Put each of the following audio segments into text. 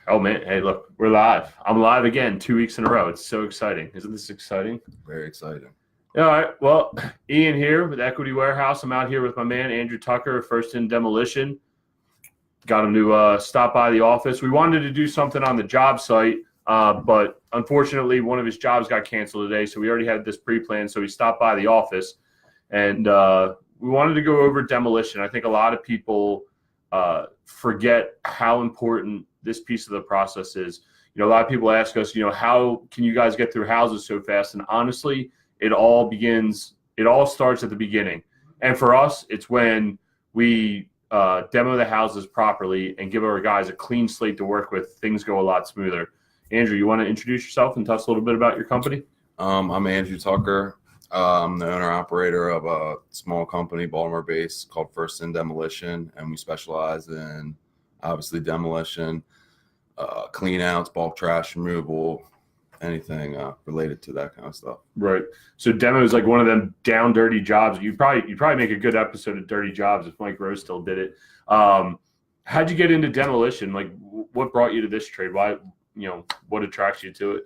Oh man, hey, look, we're live. I'm live again, 2 weeks in a row. It's so exciting. Isn't this exciting? Very exciting. All right. Well, Ian here with Equity Warehouse. I'm out here with my man Andrew Tucker, First in Demolition. Got him to stop by the office. We wanted to do something on the job site, but unfortunately, one of his jobs got canceled today. So we already had this pre-planned. So he stopped by the office, and we wanted to go over demolition. I think a lot of people forget how important this piece of the process is. You know, a lot of people ask us, how can you guys get through houses so fast? And honestly, it all starts at the beginning. And for us, it's when we demo the houses properly and give our guys a clean slate to work with. Things go a lot smoother. Andrew, you want to introduce yourself and tell us a little bit about your company? I'm Andrew Tucker. I'm the owner-operator of a small company, Baltimore-based, called First in Demolition, and we specialize in, obviously, demolition, clean-outs, bulk trash removal, anything related to that kind of stuff. Right. So demo is like one of them down dirty jobs. You'd probably make a good episode of Dirty Jobs if Mike Rose still did it. How'd you get into demolition? Like, what brought you to this trade? Why, what attracts you to it?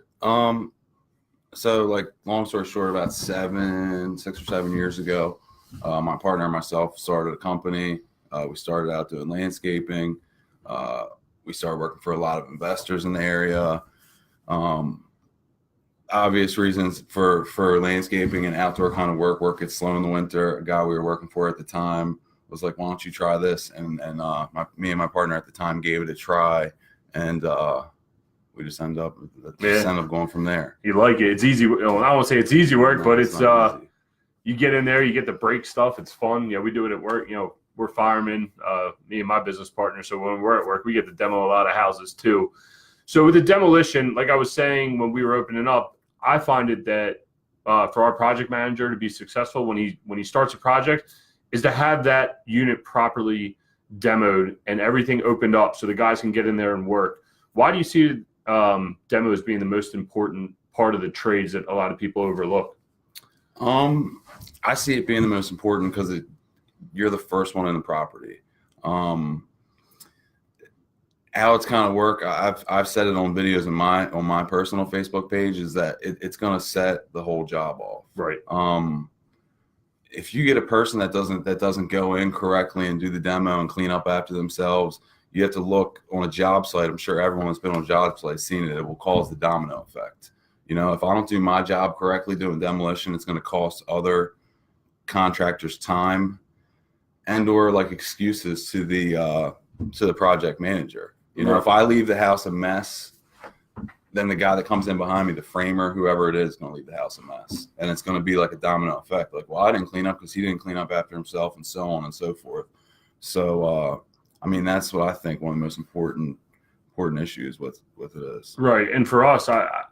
So, like, long story short, about 6 or 7 years ago, my partner and myself started a company. We started out doing landscaping. We started working for a lot of investors in the area. Obvious reasons for landscaping and outdoor kind of work gets slow in the winter. A guy we were working for at the time was like, why don't you try this? And me and my partner at the time gave it a try, and we just ended up going from there. You like it. It's easy. I don't want to say it's easy work, but it's easy. You get in there, you get the break stuff. It's fun. We do it at work. We're firemen, me and my business partner. So when we're at work, we get to demo a lot of houses too. So with the demolition, like I was saying when we were opening up, I find it that for our project manager to be successful when he starts a project is to have that unit properly demoed and everything opened up so the guys can get in there and work. Why do you see demo as being the most important part of the trades that a lot of people overlook? I see it being the most important because you're the first one in the property. How it's kind of work, I've said it on videos on my personal Facebook page, is that it's going to set the whole job off. Right. If you get a person that doesn't go in correctly and do the demo and clean up after themselves, you have to look on a job site. I'm sure everyone that's been on a job site has seen it. It will cause the domino effect. If I don't do my job correctly doing demolition, it's going to cost other contractors time and or like excuses to the project manager. If I leave the house a mess, then the guy that comes in behind me, the framer, whoever it is going to leave the house a mess. And it's going to be like a domino effect. Like, well, I didn't clean up because he didn't clean up after himself, and so on and so forth. So, that's what I think one of the most important issues with it is. Right. And for us, I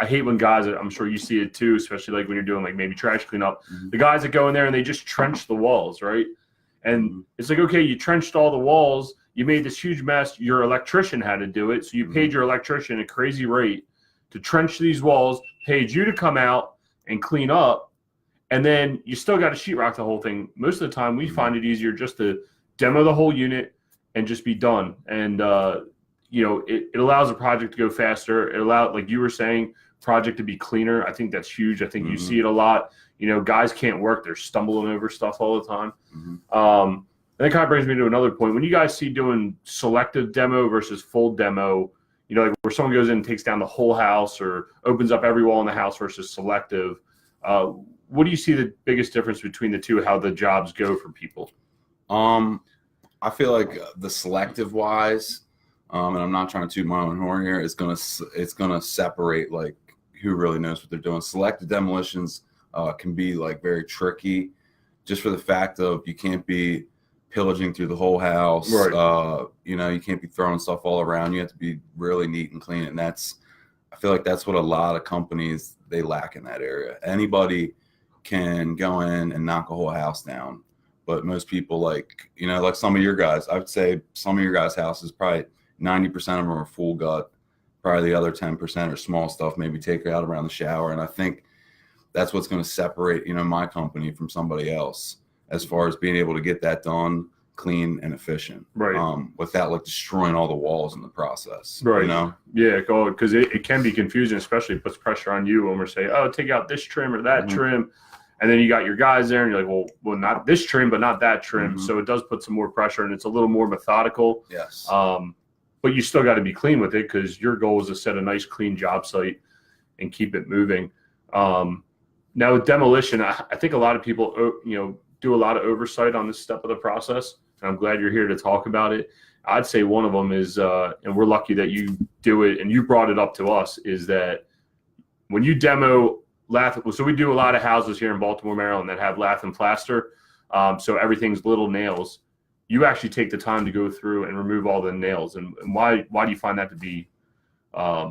hate when guys, I'm sure you see it too, especially like when you're doing like maybe trash cleanup, the guys that go in there and they just trench the walls, right? And it's like, okay, you trenched all the walls, you made this huge mess, your electrician had to do it, so you paid your electrician a crazy rate to trench these walls, paid you to come out and clean up, and then you still got to sheetrock the whole thing. Most of the time, we find it easier just to demo the whole unit and just be done. And it allows the project to go faster. It allows, like you were saying, project to be cleaner. I think that's huge. I think you see it a lot. Guys can't work. They're stumbling over stuff all the time. And that kind of brings me to another point. When you guys see doing selective demo versus full demo, like where someone goes in and takes down the whole house or opens up every wall in the house versus selective, what do you see the biggest difference between the two, how the jobs go for people? I feel like the selective wise, and I'm not trying to toot my own horn here, it's gonna separate like who really knows what they're doing. Selective demolitions can be like very tricky, just for the fact of you can't be pillaging through the whole house. Right. You can't be throwing stuff all around. You have to be really neat and clean. And I feel like that's what a lot of companies, they lack in that area. Anybody can go in and knock a whole house down. But most people like some of your guys, I would say some of your guys' houses, probably 90% of them are full gut. Probably the other 10% are small stuff, maybe take it out around the shower. And I think that's what's going to separate, my company from somebody else as far as being able to get that done clean and efficient, right? Without like destroying all the walls in the process, Right. You know? Yeah, because it can be confusing, especially it puts pressure on you when we're saying, oh, take out this trim or that trim. And then you got your guys there and you're like, well, not this trim, but not that trim. So it does put some more pressure and it's a little more methodical. Yes. But you still got to be clean with it because your goal is to set a nice, clean job site and keep it moving. Now with demolition, I think a lot of people, do a lot of oversight on this step of the process. And I'm glad you're here to talk about it. I'd say one of them is, and we're lucky that you do it and you brought it up to us, is that when you demo lath, so we do a lot of houses here in Baltimore, Maryland that have lath and plaster. So everything's little nails. You actually take the time to go through and remove all the nails. And why do you find that to be, a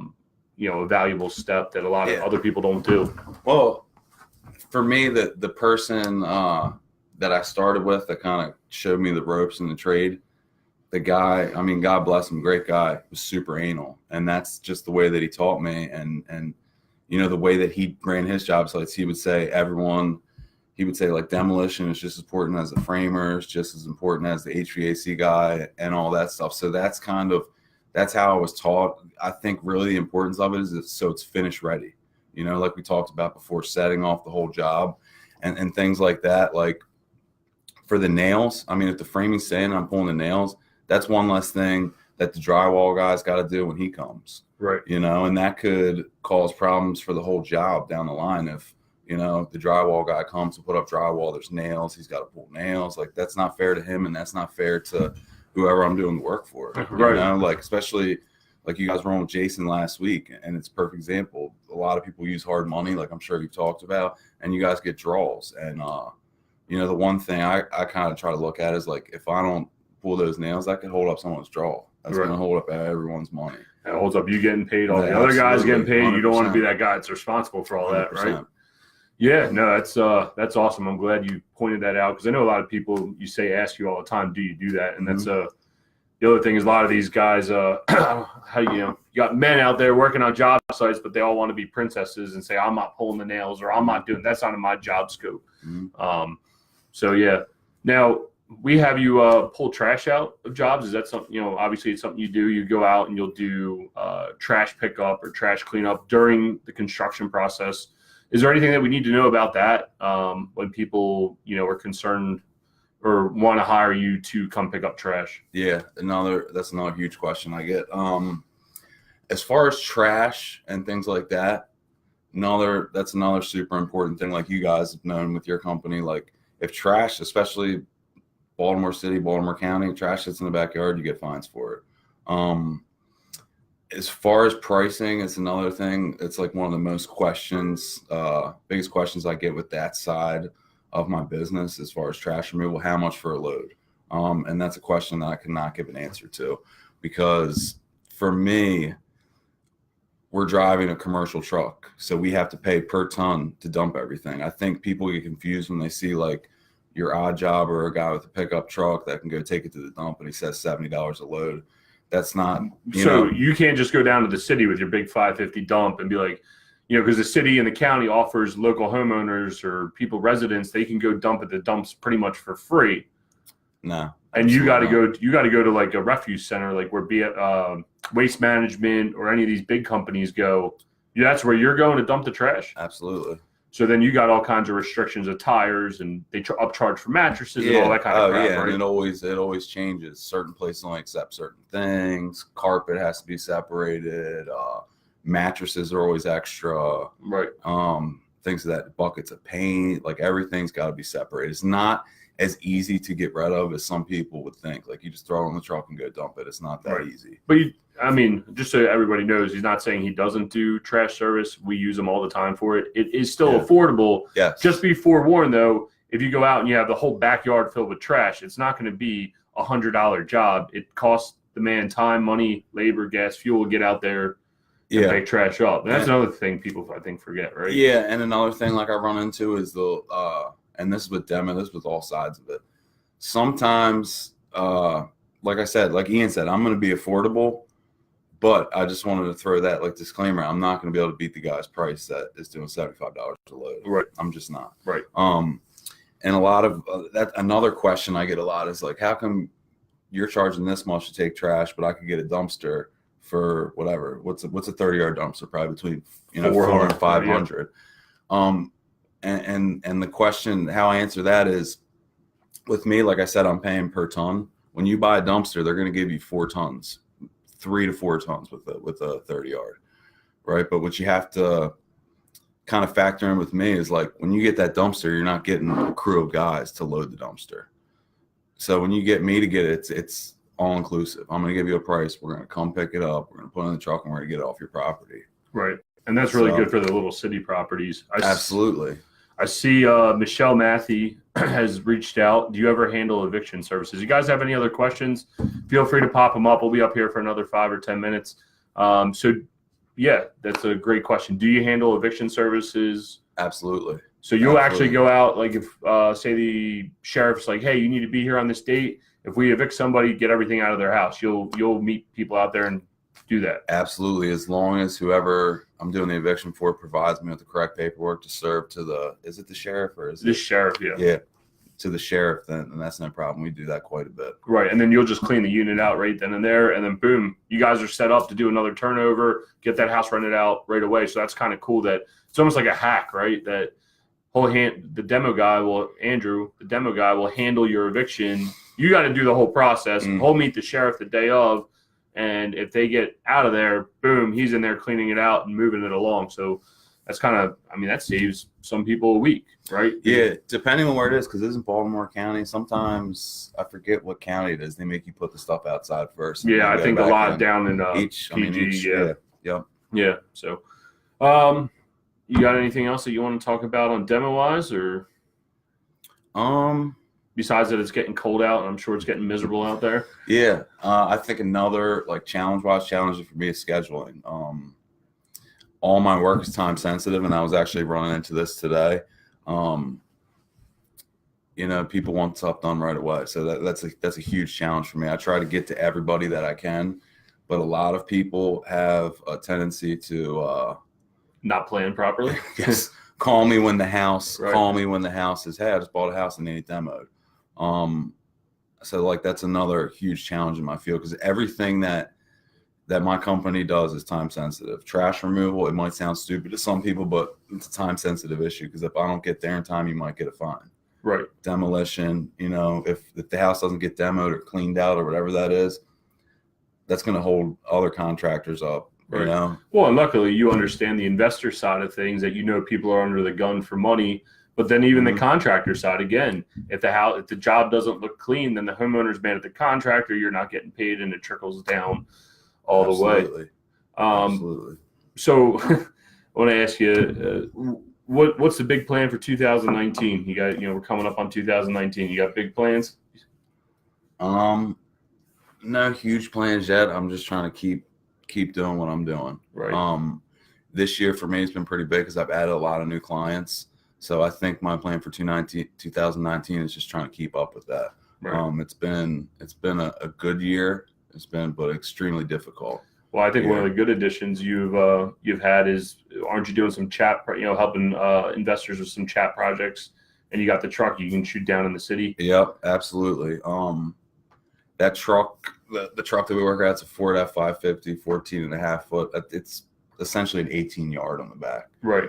valuable step that a lot of other people don't do? Well, for me, the person that I started with that kind of showed me the ropes in the trade, the guy, I mean, God bless him, great guy, was super anal. And that's just the way that he taught me. And the way that he ran his job sites, he would say like demolition is just as important as the framers, just as important as the HVAC guy and all that stuff. So that's how I was taught. I think really the importance of it is so it's finish ready. Like we talked about before, setting off the whole job and things like that. Like for the nails, I mean, if the framing's saying I'm pulling the nails, that's one less thing that the drywall guy's got to do when he comes. Right. And that could cause problems for the whole job down the line. If, the drywall guy comes to put up drywall, there's nails, he's got to pull nails. Like that's not fair to him. And that's not fair to whoever I'm doing the work for. Right. Like, especially like you guys were on with Jason last week, and it's a perfect example. A lot of people use hard money, like I'm sure you've talked about, and you guys get draws. And, the one thing I kind of try to look at is like, if I don't pull those nails, that could hold up someone's draw. That's going to hold up everyone's money. It holds up you getting paid, all the other guys getting paid. 100%. You don't want to be that guy that's responsible for all that, 100%. Right? Yeah, no, that's awesome. I'm glad you pointed that out because I know a lot of people ask you all the time, do you do that? And that's the other thing is a lot of these guys, you got men out there working on job sites, but they all want to be princesses and say, I'm not pulling the nails or I'm not doing that's not in my job scope. So yeah. Now we have you pull trash out of jobs. Is that something, obviously it's something you do. You go out and you'll do trash pickup or trash cleanup during the construction process. Is there anything that we need to know about that when people, are concerned or want to hire you to come pick up trash? Yeah, that's another huge question I get. As far as trash and things like that, that's another super important thing. Like you guys have known with your company, like if trash, especially Baltimore City, Baltimore County, trash sits in the backyard, you get fines for it. As far as pricing, it's another thing. It's like one of the biggest questions I get with that side of my business as far as trash removal, how much for a load? And that's a question that I cannot give an answer to because for me, we're driving a commercial truck. So we have to pay per ton to dump everything. I think people get confused when they see like your odd job or a guy with a pickup truck that can go take it to the dump and he says $70 a load. That's not, you can't just go down to the city with your big 550 dump and be like, because the city and the county offers local homeowners or residents, they can go dump at the dumps pretty much for free. No. And you got to go to like a refuse center, like where be it Waste Management or any of these big companies go. That's where you're going to dump the trash. Absolutely. So then you got all kinds of restrictions of tires, and they upcharge for mattresses and all that kind of crap. Yeah, right? And it always changes. Certain places only accept certain things. Carpet has to be separated. Mattresses are always extra. Right. Things of that, buckets of paint, like everything's got to be separated. It's not as easy to get rid of as some people would think. Like you just throw it in the truck and go dump it. It's not that easy. But just so everybody knows, he's not saying he doesn't do trash service. We use them all the time for it. It is still affordable. Yes. Just be forewarned though, if you go out and you have the whole backyard filled with trash, it's not going to be $100 job. It costs the man time, money, labor, gas, fuel to get out there and pick trash up. And that's another thing people I think forget, right? Yeah, and another thing like I run into is and this is with demo, this is with all sides of it. Sometimes, like I said, like Ian said, I'm going to be affordable, but I just wanted to throw that like disclaimer. I'm not going to be able to beat the guy's price that is doing $75 a load. Right. I'm just not. Right. And a lot of that, another question I get a lot is like, how come you're charging this much to take trash, but I could get a dumpster for whatever? What's a 30-yard dumpster? Probably between 400 and 500. Yeah. And the question, how I answer that is, with me, like I said, I'm paying per ton. When you buy a dumpster, they're going to give you 4 tons, 3 to 4 tons with a 30-yard, right? But what you have to kind of factor in with me is like, when you get that dumpster, you're not getting a crew of guys to load the dumpster. So when you get me to get it, it's all inclusive. I'm going to give you a price. We're going to come pick it up. We're going to put it in the truck, and we're going to get it off your property. Right. And that's really good for the little city properties. Absolutely. I see Michelle Matthew has reached out. Do you ever handle eviction services? You guys have any other questions? Feel free to pop them up. We'll be up here for another 5 or 10 minutes. So, yeah, that's a great question. Do you handle eviction services? Absolutely. So you'll actually go out, like if, say, the sheriff's like, hey, you need to be here on this date. If we evict somebody, get everything out of their house. You'll meet people out there and do that. Absolutely. As long as whoever I'm doing the eviction for provides me with the correct paperwork to serve to is it the sheriff or is it? The sheriff, yeah. Yeah, to the sheriff, then that's no problem. We do that quite a bit. Right, and then you'll just clean the unit out right then and there, and then boom, you guys are set up to do another turnover, get that house rented out right away. So that's kind of cool that it's almost like a hack, right? That the demo guy will handle your eviction. You got to do the whole process. He'll meet the sheriff the day of, and if they get out of there, boom, he's in there cleaning it out and moving it along. So that's kind of, that saves some people a week, right? Yeah, depending on where it is, because it's in Baltimore County. Sometimes I forget what county it is. They make you put the stuff outside first. Yeah, I think a lot down in PG. Yeah. So, you got anything else that you want to talk about on demo-wise, or? Besides that, it's getting cold out, and I'm sure it's getting miserable out there. Yeah, I think another challenge for me is scheduling. All my work is time sensitive, and I was actually running into this today. People want stuff done right away, so that's a huge challenge for me. I try to get to everybody that I can, but a lot of people have a tendency to not plan properly. Yes, call me when the house is. Hey, I just bought a house and need it demoed. So that's another huge challenge in my field, because everything that my company does is time sensitive. Trash removal, it might sound stupid to some people, but it's a time sensitive issue, because if I don't get there in time, you might get a fine. Right. Demolition, if the house doesn't get demoed or cleaned out or whatever that is, that's going to hold other contractors up. Right. Well, and luckily you understand the investor side of things, that people are under the gun for money. But then even the contractor side, again, if the job doesn't look clean, then the homeowner's mad at the contractor. You're not getting paid, and it trickles down all the way. Absolutely. So I want to ask you, what's the big plan for 2019? You got, we're coming up on 2019. You got big plans? No huge plans yet. I'm just trying to keep doing what I'm doing. Right. This year for me has been pretty big, because I've added a lot of new clients. So I think my plan for 2019 is just trying to keep up with that. Right. It's been a good year. But extremely difficult. Well, I think one of the good additions you've had is, aren't you doing some chat, helping investors with some chat projects, and you got the truck you can shoot down in the city? Yep, absolutely. That truck, the truck that we work at, it's a Ford F550, 14.5 foot. It's essentially an 18-yard on the back. Right.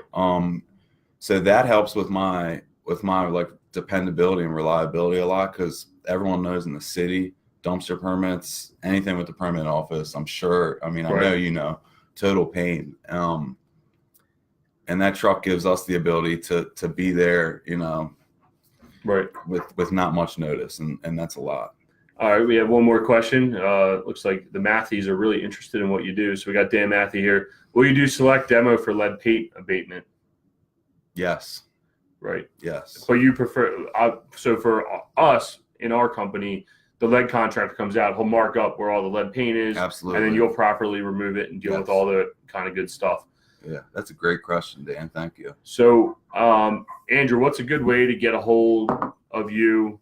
So that helps with my dependability and reliability a lot, because everyone knows in the city, dumpster permits, anything with the permit office, I'm sure. I know total pain. And that truck gives us the ability to be there, right, with not much notice, and that's a lot. All right, we have one more question. Looks like the Matthews are really interested in what you do. So we got Dan Matthew here. Will you do select demo for lead paint abatement? Yes. Right. Yes. But you prefer so for us in our company, the lead contractor comes out, he'll mark up where all the lead paint is. Absolutely. And then you'll properly remove it and deal with all the kind of good stuff. Yeah, that's a great question, Dan. Thank you. So, Andrew, what's a good way to get a hold of you?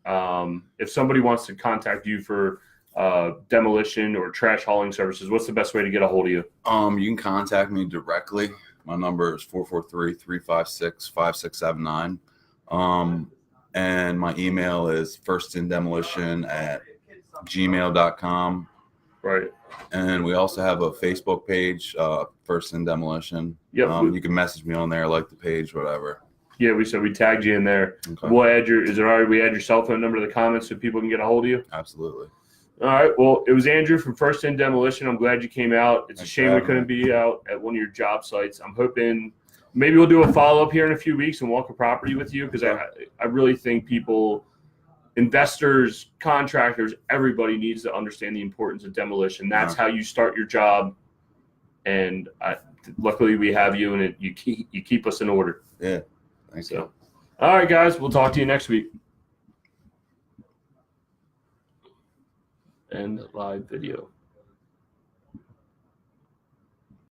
If somebody wants to contact you for demolition or trash hauling services, what's the best way to get a hold of you? You can contact me directly. My number is 443-356-5679. And my email is firstindemolition@gmail.com. Right. And we also have a Facebook page, First in Demolition. Yep. You can message me on there, like the page, whatever. Yeah, we tagged you in there. Okay. We'll add is it all right? We add your cell phone number to the comments so people can get a hold of you. Absolutely. All right. Well, it was Andrew from First in Demolition. I'm glad you came out. It's a shame we couldn't be out at one of your job sites. I'm hoping maybe we'll do a follow up here in a few weeks and walk a property with you, because I really think people, investors, contractors, everybody needs to understand the importance of demolition. That's how you start your job, and luckily we have you, and you keep us in order. Yeah, thanks. So, all right, guys, we'll talk to you next week. End live video.